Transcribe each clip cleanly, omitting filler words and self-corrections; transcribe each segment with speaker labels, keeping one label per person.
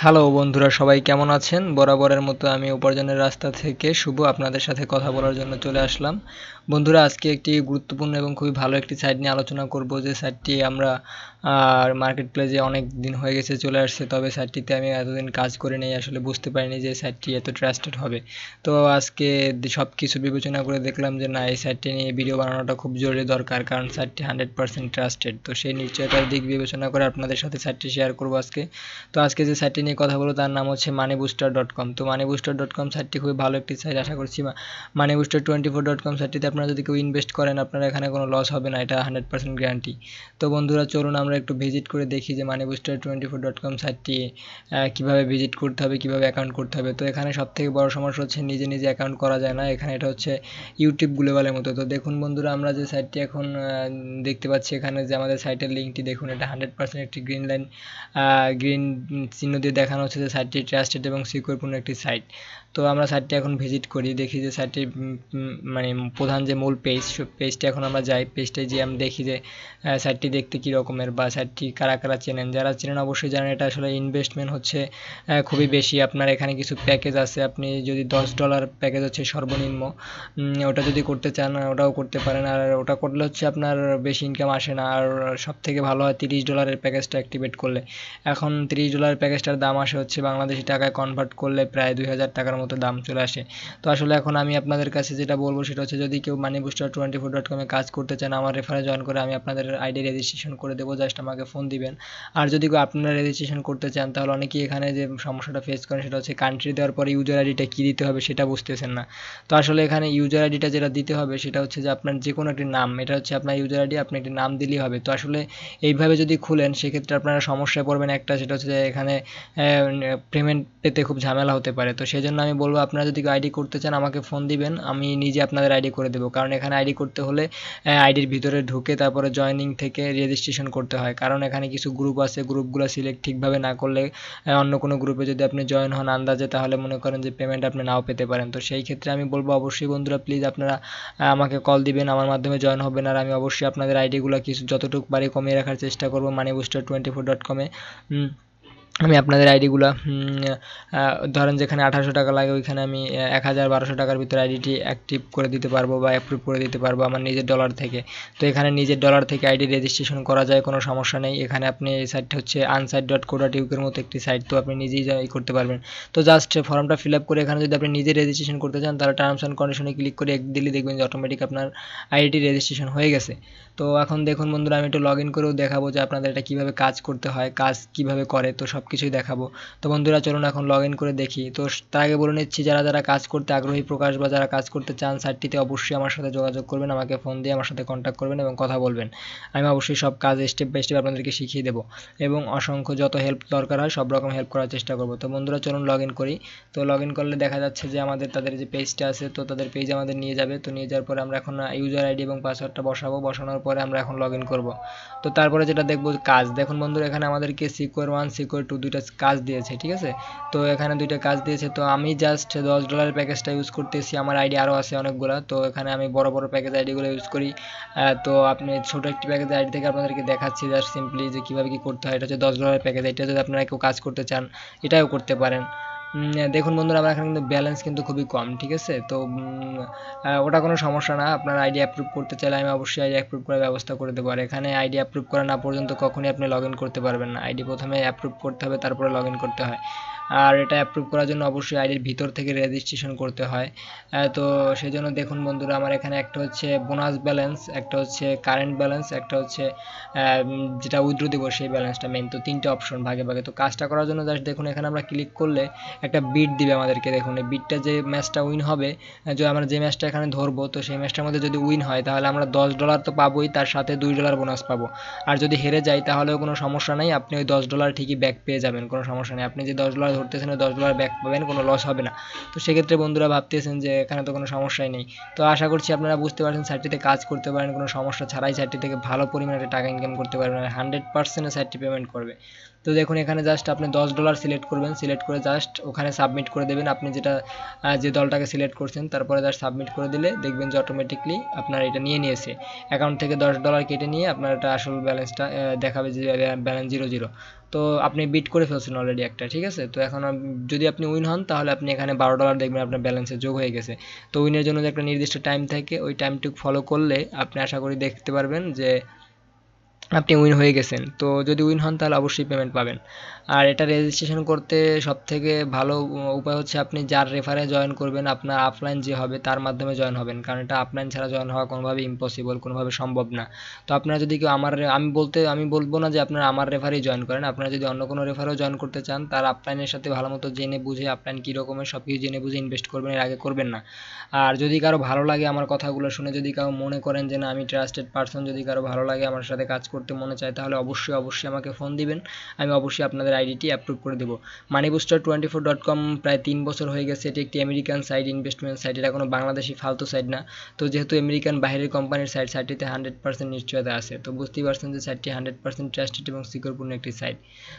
Speaker 1: Hello বন্ধুরা, সবাই কেমন আছেন? বরাবরের মতো আমি উপার্জনের রাস্তা থেকে শুভ আপনাদের সাথে কথা বলার জন্য চলে আসলাম। বন্ধুরা, আজকে একটি গুরুত্বপূর্ণ এবং খুবই ভালো একটি সাইট নিয়ে আলোচনা করব, যে সাইটটি আমরা মার্কেট প্লেসে অনেক দিন হয়ে গেছে চলে আসছে, তবে সাইটটিতে আমি এতদিন কাজ করে নেই, আসলে বুঝতে পারিনি যে সাইটটি এত ট্রাস্টেড হবে। তো আজকে সব কিছু বিবেচনা করে দেখলাম যে না, এই সাইটটি নিয়ে ভিডিও বানানোটা খুব জরুরি দরকার, কারণ সাইটটি 100% ট্রাস্টেড। তো সেই নিশ্চয়তার দিক বিবেচনা করে আপনাদের সাথে সাইটটি শেয়ার করবো আজকে। তো আজকে যে সাইটটি নিয়ে কথা বলবো তার নাম হচ্ছে moneyBooster.com। তো moneyBooster.com সাইটটি খুবই ভালো একটি সাইট, আশা করছি moneyBooster24.com সাইটটিতে আপনারা যদি কেউ ইনভেস্ট করেন, আপনারা এখানে কোনো লস হবে না, এটা 100% গ্যারান্টি। তো বন্ধুরা, চলুন আমরা একটু ভিজিট করে দেখি যে moneyBooster24.com সাইটটি কীভাবে ভিজিট করতে হবে, কীভাবে অ্যাকাউন্ট করতে হবে। তো এখানে সবথেকে বড় সমস্যা হচ্ছে নিজে নিজে অ্যাকাউন্ট করা যায় না, এখানে এটা হচ্ছে ইউটিউব গ্লোবালের মতো। তো দেখুন বন্ধুরা, আমরা যে সাইটটি এখন দেখতে পাচ্ছি, এখানে যে আমাদের সাইটের লিঙ্কটি দেখুন, এটা 100% একটি গ্রিন চিহ্ন দিয়ে দেখানো হচ্ছে যে সাইটটি ট্রাস্টেড এবং সিকিউরপূর্ণ একটি সাইট। তো আমরা সাইটটি এখন ভিজিট করি, দেখি যে সাইটটির মানে প্রধান যে মূল পেজটি এখন আমরা যাই, পেজটায় গিয়ে আমি দেখি যে সাইটটি দেখতে কী রকমের, বা সাইটটি কারা কারা চেনেন। যারা চেনেন অবশ্যই জানেন এটা আসলে ইনভেস্টমেন্ট হচ্ছে খুবই বেশি। আপনার এখানে কিছু প্যাকেজ আছে, আপনি যদি $10 প্যাকেজ হচ্ছে সর্বনিম্ন, ওটা যদি করতে চান ওটাও করতে পারেন। আর ওটা করলে হচ্ছে আপনার বেশি ইনকাম আসে না। আর সব থেকে ভালো হয় $30 প্যাকেজটা অ্যাক্টিভেট করলে। এখন $30 প্যাকেজটার দাম আসে হচ্ছে বাংলাদেশি টাকায় কনভার্ট করলে প্রায় 2000 টাকার মতো দাম চলে আসে। তো আসলে এখন আমি আপনাদের কাছে যেটা বলবো সেটা হচ্ছে, যদি কেউ moneyBooster24.com কাজ করতে চান, আমার রেফারে জয়েন করে আমি আপনাদের আইডি রেজিস্ট্রেশন করে দেবো, জাস্ট আমাকে ফোন দিবেন। আর যদি কেউ আপনারা রেজিস্ট্রেশন করতে চান, তাহলে অনেকেই এখানে যে সমস্যাটা ফেস করেন সেটা হচ্ছে কান্ট্রি দেওয়ার পরে ইউজার আইডিটা কী দিতে হবে সেটা বুঝতেছেন না। তো আসলে এখানে ইউজার আইডিটা যেটা দিতে হবে সেটা হচ্ছে যে আপনার যে কোনো একটি নাম, এটা হচ্ছে আপনার ইউজার আইডি, আপনি একটি নাম দিলেই হবে। তো আসলে এইভাবে যদি খুলেন সেক্ষেত্রে আপনারা সমস্যায় পড়বেন একটা, সেটা হচ্ছে যে এখানে পেমেন্ট পেতে খুব ঝামেলা হতে পারে। তো সেই জন্য আমি বলবো, আপনারা যদি আইডি করতে চান আমাকে ফোন দিবেন, আমি নিজে আপনাদের আইডি করে দেবো। কারণ এখানে আইডি করতে হলে আইডির ভিতরে ঢুকে তারপরে জয়নিং থেকে রেজিস্ট্রেশন করতে হয়, কারণ এখানে কিছু গ্রুপ আছে, গ্রুপগুলো সিলেক্ট ঠিকভাবে না করলে অন্য কোনো গ্রুপে যদি আপনি জয়েন হন আন্দাজে, তাহলে মনে করেন যে পেমেন্ট আপনি নাও পেতে পারেন। তো সেই ক্ষেত্রে আমি বলবো অবশ্যই বন্ধুরা, প্লিজ আপনারা আমাকে কল দিবেন, আমার মাধ্যমে জয়েন হবেন। আর আমি অবশ্যই আপনাদের আইডিগুলো কিছু যতটুকু পারি কমিয়ে রাখার চেষ্টা করবো moneyBooster24.com-এ। আমি আপনাদের আইডিগুলো ধরেন যেখানে 1800 টাকা লাগে, ওইখানে আমি 1000-1200 টাকার ভিতরে আইডিটি অ্যাক্টিভ করে দিতে পারবো বা অ্যাপ্রুভ করে দিতে পারবো আমার নিজের ডলার থেকে। তো এখানে নিজের ডলার থেকে আইডি রেজিস্ট্রেশন করা যায়, কোনো সমস্যা নেই। এখানে আপনি এই সাইটটা হচ্ছে unsite.co.uk-এর মতো একটি সাইট, তো আপনি নিজেই করতে পারবেন। তো জাস্ট ফর্মটা ফিল আপ করে এখানে যদি আপনি নিজে রেজিস্ট্রেশন করতে চান, তাহলে টার্মস অ্যান্ড কন্ডিশনে ক্লিক করে দিলে দেখবেন যে অটোমেটিক আপনার আইডিটি রেজিস্ট্রেশন হয়ে গেছে। তো এখন দেখুন বন্ধুরা, আমি একটু লগ ইন করেও দেখাবো যে আপনাদের এটা কীভাবে কাজ করতে হয়, কাজ কীভাবে করে, তো সব কিছুই দেখাবো। তো বন্ধুরা চলুন এখন লগ ইন করে দেখি। তো তার আগে বলে নিচ্ছি, যারা যারা কাজ করতে আগ্রহী প্রকাশ বা যারা কাজ করতে চান সাইটটিতে, অবশ্যই আমার সাথে যোগাযোগ করবেন, আমাকে ফোন দিয়ে আমার সাথে কন্ট্যাক্ট করবেন এবং কথা বলবেন। আমি অবশ্যই সব কাজ স্টেপ বাই স্টেপ আপনাদেরকে শিখিয়ে দেবো এবং অসংখ্য যত হেল্প দরকার হয় সব রকম হেল্প করার চেষ্টা করবো। তো বন্ধুরা চলুন লগ ইন করি। তো লগ ইন করলে দেখা যাচ্ছে যে তাদের যে পেজটা আছে, তো তাদের পেজ আমাদের নিয়ে যাবে। তো নিয়ে যাওয়ার পরে আমরা এখন ইউজার আইডি এবং পাসওয়ার্ডটা বসাবো, বসানোর পরে আমরা এখন লগ ইন করবো। তো তারপরে যেটা দেখবো কাজ, দেখুন বন্ধুরা, এখানে আমাদেরকে সিকিউর 1 সিকিউর 2 দুইটা কাজ দিয়েছে, ঠিক আছে। তো এখানে দুইটা কাজ দিয়েছে, তো আমি জাস্ট $10 প্যাকেজটা ইউজ করতেছি, আমার আইডি আরও আছে অনেকগুলো। তো এখানে আমি বড় বড় প্যাকেজ আইডিগুলো ইউজ করি। তো আপনি ছোটো একটি প্যাকেজ আইডি থেকে আপনাদেরকে দেখাচ্ছি জাস্ট সিম্পলি যে কীভাবে কী করতে হয়। এটা হচ্ছে $10 প্যাকেজ, এটা যদি আপনারা কেউ কাজ করতে চান এটাও করতে পারেন। দেখুন বন্ধুরা, আমার এখানে কিন্তু ব্যালেন্স কিন্তু খুবই কম, ঠিক আছে। তো ওটা কোনো সমস্যা না, আপনার আইডি অ্যাপ্রুভ করতে চাইলে আমি অবশ্যই আইডি অ্যাপ্রুভ করার ব্যবস্থা করে দেবো। আর এখানে আইডি অ্যাপ্রুভ করা না পর্যন্ত কখনই আপনি লগ ইন করতে পারবেন না। আইডি প্রথমে অ্যাপ্রুভ করতে হবে, তারপরে লগ ইন করতে হয়। আর এটা অ্যাপ্রুভ করার জন্য অবশ্যই আইডির ভিতর থেকে রেজিস্ট্রেশন করতে হয়। তো সেই জন্য দেখুন বন্ধুরা, আমার এখানে একটা হচ্ছে বোনাস ব্যালেন্স, একটা হচ্ছে কারেন্ট ব্যালেন্স, একটা হচ্ছে যেটা উইথড্র দেবো সেই ব্যালেন্সটা মেইন। তো তিনটে অপশন ভাগে ভাগে। তো কাজটা করার জন্য জাস্ট দেখুন এখানে আমরা ক্লিক করলে একটা বিট দিবে আমাদেরকে। দেখুন এই বিটটা যে ম্যাচটা উইন হবে, যে আমরা যে ম্যাচটা এখানে ধরবো, তো সেই ম্যাচটার মধ্যে যদি উইন হয় তাহলে আমরা $10 তো পাবোই, তার সাথে $2 বোনাস পাবো। আর যদি হেরে যাই তাহলেও কোনো সমস্যা নেই, আপনি ওই $10 ঠিকই ব্যাক পেয়ে যাবেন, কোনো সমস্যা নেই। আপনি যে $10 ধরতেছেন ওই $10 ব্যাক পাবেন, কোনো লস হবে না। তো সেক্ষেত্রে বন্ধুরা ভাবতেছেন যে এখানে তো কোনো সমস্যাই নেই। তো আশা করছি আপনারা বুঝতে পারছেন, সাইটটিতে কাজ করতে পারেন কোনো সমস্যা ছাড়াই, সাইটটি থেকে ভালো পরিমাণে টাকা ইনকাম করতে পারবেন, 100% সাইটটি পেমেন্ট করবে। তো তো দেখুন এখানে জাস্ট আপনি $10 সিলেক্ট করবেন, সিলেক্ট করে জাস্ট ওখানে সাবমিট করে দেবেন আপনি যেটা যে দলটাকে সিলেক্ট করছেন, তারপরে জাস্ট সাবমিট করে দিলে দেখবেন যে অটোমেটিকলি আপনার এটা নিয়ে নিয়েছে, অ্যাকাউন্ট থেকে $10 কেটে নিয়ে আপনার এটা আসল ব্যালেন্সটা দেখাবে যে ব্যালেন্স 0 তো আপনি বিট করে ফেলছেন অলরেডি একটা, ঠিক আছে। তো এখন যদি আপনি উইন হন তাহলে আপনি এখানে $12 দেখবেন আপনার ব্যালেন্সে যোগ হয়ে গেছে। তো উইনের জন্য যে একটা নির্দিষ্ট টাইম থাকে ওই টাইমটুকু ফলো করলে আপনি আশা করি দেখতে পারবেন যে আপনি উইন হয়ে গেছেন। তো যদি উইন হন তাহলে অবশ্যই পেমেন্ট পাবেন। আর এটা রেজিস্ট্রেশন করতে সবথেকে ভালো উপায় হচ্ছে আপনি যার রেফারে জয়েন করবেন আপনার অফলাইন যে হবে তার মাধ্যমে জয়েন হবেন, কারণ এটা অফলাইন ছাড়া জয়েন হওয়া কোনোভাবে ইম্পসিবল, কোনোভাবে সম্ভব না। তো আপনারা যদি কেউ আমি বলবো না যে আপনারা আমার রেফারেই জয়েন করেন, আপনারা যদি অন্য কোনো রেফারেও জয়েন করতে চান তার অফলাইনের সাথে ভালো মতো জেনে বুঝে অফলাইন কী রকমের সব কিছু জেনে বুঝে ইনভেস্ট করবেন, এর আগে করবেন না। আর যদি কারো ভালো লাগে আমার কথাগুলো শুনে, যদি কারো মনে করেন যে না আমি ট্রাস্টেড পারসন, যদি কারো ভালো লাগে আমার সাথে কাজ করতে মনে চায় তাহলে অবশ্যই আমাকে ফোন দিবেন, আমি অবশ্যই আপনাদের আইডিটি অ্যাপ্রুভ করে দেবো। moneyBooster24.com প্রায় 3 বছর হয়ে গেছে, এটি একটি আমেরিকান সাইট, ইনভেস্টমেন্ট সাইট, এটা কোনো বাংলাদেশি ফালতু সাইট না। তো যেহেতু আমেরিকান বাইরের কোম্পানির সাইট, সাইটটিতে 100% নিশ্চয়তা আছে, তো বুঝতেই পারছেন যে সাইটটি 100% ট্রাস্টেড এবং সিকিউরপূর্ণ একটি সাইট।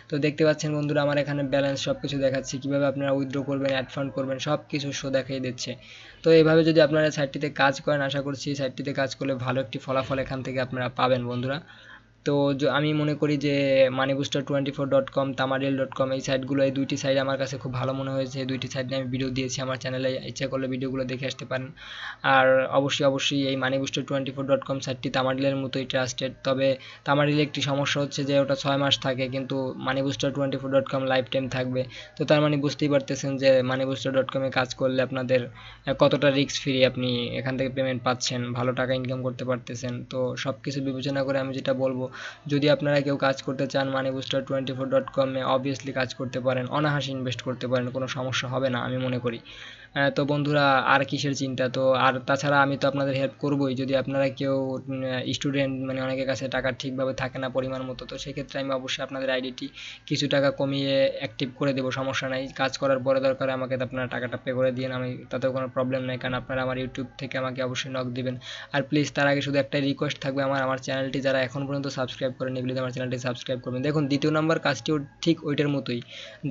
Speaker 1: তো দেখতে পাচ্ছেন বন্ধুরা আমার এখানে ব্যালেন্স সব কিছু দেখাচ্ছে, কীভাবে আপনারা উইথড্র করবেন, অ্যাড ফান্ড করবেন, সব কিছু শো দেখাই দিচ্ছে। তো এইভাবে যদি আপনারা সাইটটিতে কাজ করেন আশা করছি সাইটটিতে কাজ করলে ভালো একটি ফলাফল এখান থেকে আপনারা পাবেন বন্ধুরা। তো আমি মনে করি যে moneyBooster24.com, tamaril.com এই সাইটগুলো, এই দুইটি সাইট আমার কাছে খুব ভালো মনে হয়েছে। এই দুইটি সাইট নিয়ে আমি ভিডিও দিয়েছি আমার চ্যানেলে, ইচ্ছা করলে ভিডিওগুলো দেখে আসতে পারেন। আর অবশ্যই এই moneyBooster24.com সাইটটি তামারিলের মতোই ট্রাস্টেড, তবে তামারিলে একটি সমস্যা হচ্ছে যে ওটা 6 মাস থাকে, কিন্তু moneyBooster24.com লাইফ টাইম থাকবে। তো তার মানে বুঝতেই পারতেছেন যে moneyBooster.com এ কাজ করলে আপনাদের কতটা রিস্ক ফ্রি, আপনি এখান থেকে পেমেন্ট পাচ্ছেন, ভালো টাকা ইনকাম করতে পারতেছেন। তো সব কিছু বিবেচনা করে আমি যেটা বলবো, যদি আপনারা কেউ কাজ করতে চান moneyBooster24.com এ অবভিয়াসলি কাজ করতে পারেন, অনায়াসে ইনভেস্ট করতে পারেন, কোনো সমস্যা হবে না আমি মনে করি। তো বন্ধুরা আর কিসের চিন্তা, তো আর তাছাড়া আমি তো আপনাদের হেল্প করবোই, যদি আপনারা কেউ স্টুডেন্ট মানে অনেকের কাছে টাকা ঠিকভাবে থাকে না পরিমাণ মতো, তো সেক্ষেত্রে আমি অবশ্যই আপনাদের আইডিটি কিছু টাকা কমিয়ে অ্যাক্টিভ করে দেবো, সমস্যা নাই। কাজ করার পরে দরকার আমাকে আপনারা টাকাটা পে করে দিন, আমি তাতেও কোনো প্রবলেম নেই, কারণ আপনারা আমার ইউটিউব থেকে আমাকে অবশ্যই নক দিবেন। আর প্লিজ তার আগে শুধু একটা রিকোয়েস্ট থাকবে, আমার চ্যানেলটি যারা এখন পর্যন্ত সাবস্ক্রাইব করেনি প্লিজ আমার চ্যানেলটি সাবস্ক্রাইব করবেন। দেখুন দ্বিতীয় নাম্বার কাজটিও ঠিক ওইটার মতোই,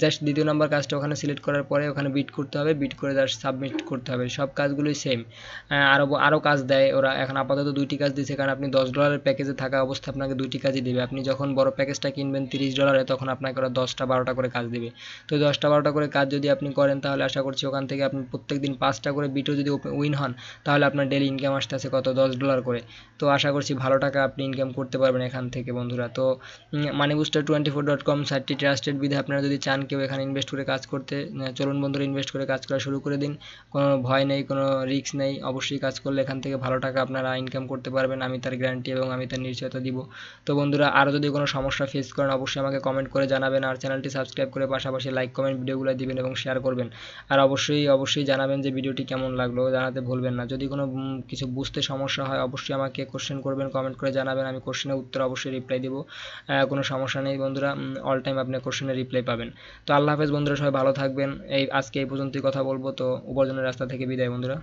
Speaker 1: জাস্ট দ্বিতীয় নাম্বার কাজটা ওখানে সিলেক্ট করার পরে ওখানে বিট করতে হবে, বিট করে জাস্ট সাবমিট করতে হবে, সব কাজগুলোই সেম। আরও কাজ দেয় ওরা, এখন আপাতত দুইটি কাজ দিচ্ছে, কারণ আপনি $10 প্যাকেজে থাকা অবস্থা আপনাকে দুইটি কাজই দেবে। আপনি যখন বড় প্যাকেজটা কিনবেন $30 তখন আপনাকে ওরা 10টা 12টা করে কাজ দেবে। তো 10টা 12টা করে কাজ যদি আপনি করেন তাহলে আশা করছি ওখান থেকে আপনি প্রত্যেক দিন 5টা করে বিটও যদি উইন হন তাহলে আপনার ডেলি ইনকাম আসতে আছে কত, $10 করে। তো আশা করছি ভালো টাকা আপনি ইনকাম করতে পারবেন এখান থেকে বন্ধুরা। তো moneyBooster24.com সাইটটি ট্রাস্টেড বিধে আপনারা যদি চান কেউ এখানে ইনভেস্ট করে কাজ করতে, চলুন বন্ধুরা ইনভেস্ট করে কাজ করা শুরু করে দিন, কোনো ভয় নেই, কোনো রিস্ক নেই, অবশ্যই কাজ করলে এখান থেকে ভালো টাকা আপনারা ইনকাম করতে পারবেন, আমি তার গ্যারান্টি এবং আমি তার নিশ্চয়তা দিব। তো বন্ধুরা আরও যদি কোনো সমস্যা ফেস করেন অবশ্যই আমাকে কমেন্ট করে জানাবেন, আর চ্যানেলটি সাবস্ক্রাইব করে পাশাপাশি লাইক কমেন্ট ভিডিওগুলো দিবেন এবং শেয়ার করবেন। আর অবশ্যই জানাবেন যে ভিডিওটি কেমন লাগলো, জানাতে ভুলবেন না। যদি কোনো কিছু বুঝতে সমস্যা হয় অবশ্যই আমাকে কোশ্চেন করবেন, কমেন্ট করে জানাবেন, আমি কোশ্চেনের উত্তর অবশ্যই রিপ্লাই দেবো, কোনো সমস্যা নেই বন্ধুরা, অল টাইম আপনি কোশ্চেনের রিপ্লাই পাবেন। তো আল্লাহ হাফেজ বন্ধুরা, সবাই ভালো থাকবেন। আজকে এই পর্যন্তই কথা বলবো, তো উপার্জনের রাস্তা থেকে বিদায় বন্ধুরা।